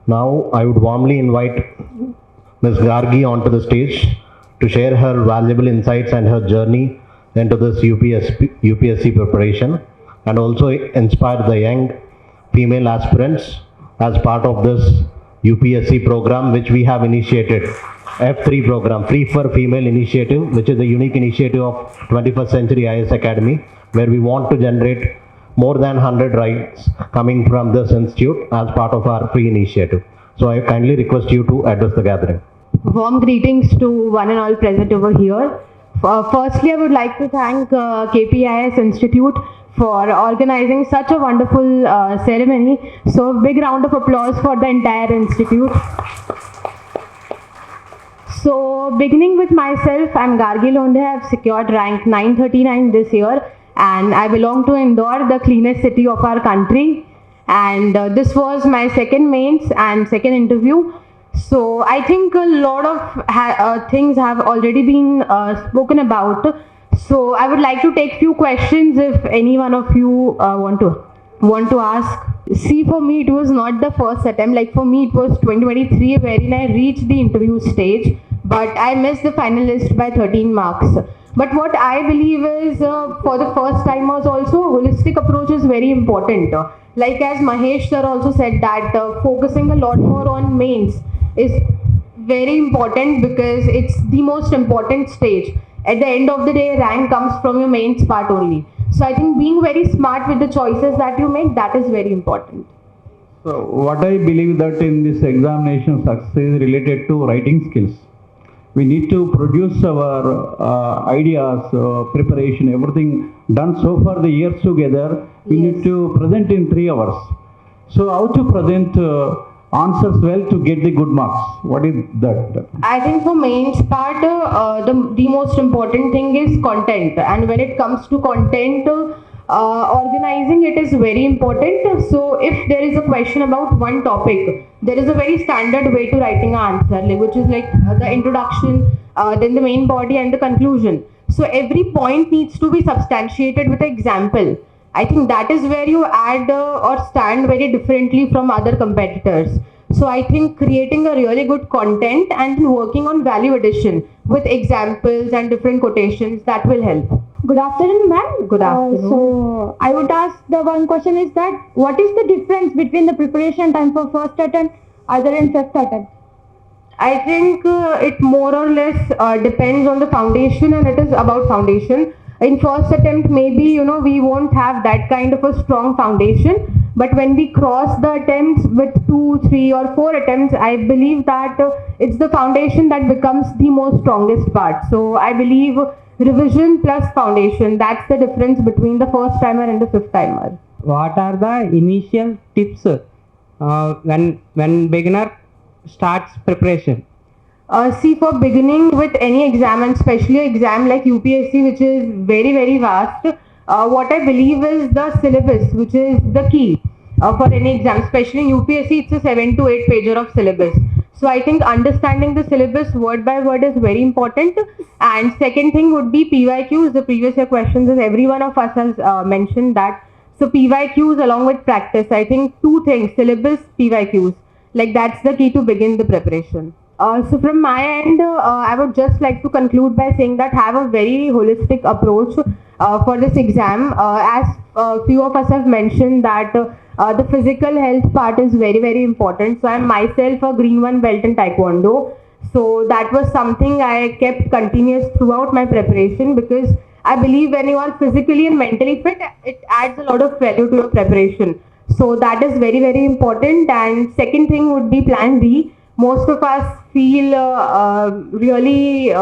Now I would warmly invite Ms. Gargi onto the stage to share her valuable insights and her journey into this UPSC preparation, and also inspire the young female aspirants as part of this UPSC program which we have initiated. F3 program, Free for Female Initiative, which is a unique initiative of 21st Century IAS Academy, where we want to generate more than 100 writes coming from this institute as part of our free initiative. So I kindly request you to address the gathering. Warm greetings to one and all present over here. Firstly, I would like to thank KPIS Institute for organizing such a wonderful ceremony. So a big round of applause for the entire institute. So beginning with myself, I'm Gargi Wonderfull. I have secured rank 939 this year, and I belong to Indore, the cleanest city of our country. And this was my second mains and second interview. So I think a lot of things have already been spoken about. So I would like to take few questions if any one of you want to ask. See, for me it was not the first attempt. Like for me it was 2023 wherein I reached the interview stage, but I missed the finalist by 13 marks. But what I believe is for the first timers also, holistic approach is very important. Like as Mahesh sir also said that focusing a lot more on mains is very important because it's the most important stage. At the end of the day, rank comes from your mains part only. So I think being very smart with the choices that you make, that is very important. So what I believe that in this examination success is related to writing skills. We need to produce our ideas, preparation, everything done so far the years together. We need to present in 3 hours. So how to present answers well to get the good marks? What is that? I think for mains part, the most important thing is content. And when it comes to content, organizing it is very important. So if there is a question about one topic, there is a very standard way to writing an answer, which is like the introduction, then the main body and the conclusion. So every point needs to be substantiated with an example. I think that is where you add or stand very differently from other competitors. So I think creating a really good content and working on value addition with examples and different quotations, that will help. Good afternoon, ma'am. Good afternoon. So I would ask the one question is that what is the difference between the preparation time for first attempt other and fifth attempt? I think it more or less depends on the foundation, and it is about foundation. In first attempt, maybe we won't have that kind of a strong foundation, but when we cross the attempts with 2, 3 or 4 attempts, I believe that it's the foundation that becomes the most strongest part. So I believe revision plus foundation, that's the difference between the first timer and the fifth timer. What are the initial tips when beginner starts preparation? See, for beginning with any exam, and especially an exam like UPSC, which is very, very vast, what I believe is the syllabus, which is the key for any exam. Especially in UPSC, it's a 7 to 8 pager of syllabus. So I think understanding the syllabus word by word is very important. And second thing would be PYQs, the previous year questions, as every one of us has mentioned that. So PYQs along with practice, I think 2 things, syllabus, PYQs, like that's the key to begin the preparation. So from my end, I would just like to conclude by saying that have a very holistic approach for this exam. As few of us have mentioned that the physical health part is very, very important. So I am myself a green 1 belt in Taekwondo. So that was something I kept continuous throughout my preparation, because I believe when you are physically and mentally fit, it adds a lot of value to your preparation. So that is very, very important. And second thing would be plan B. Most of us feel really,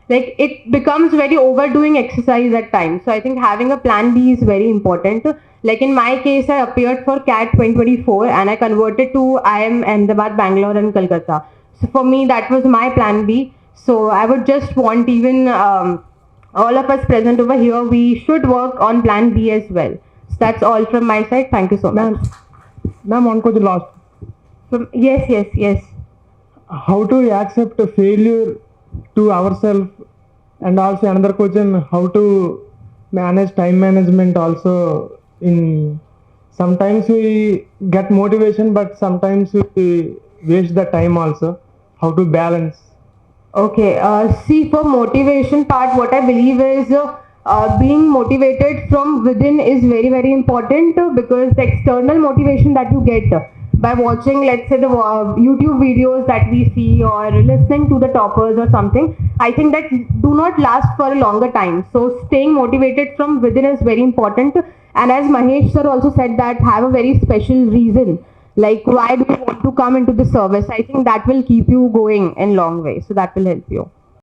like it becomes very overdoing exercise at times. So I think having a plan B is very important. Like in my case, I appeared for CAT 2024 and I converted to IIM Ahmedabad, Bangalore and Kolkata. So for me, that was my plan B. So I would just want even all of us present over here, we should work on plan B as well. So that's all from my side. Thank you so much. Ma'am, one question last. Yes. How to accept a failure to ourselves, and also another question, how to manage time management also in sometimes we get motivation, but sometimes we waste the time also. How to balance? Okay, see, for motivation part, what I believe is being motivated from within is very, very important because the external motivation that you get by watching, let's say, the YouTube videos that we see or listening to the toppers or something, I think that do not last for a longer time. So staying motivated from within is very important. And as Mahesh sir also said, that have a very special reason. Like, why do you want to come into the service? I think that will keep you going in long way. So that will help you.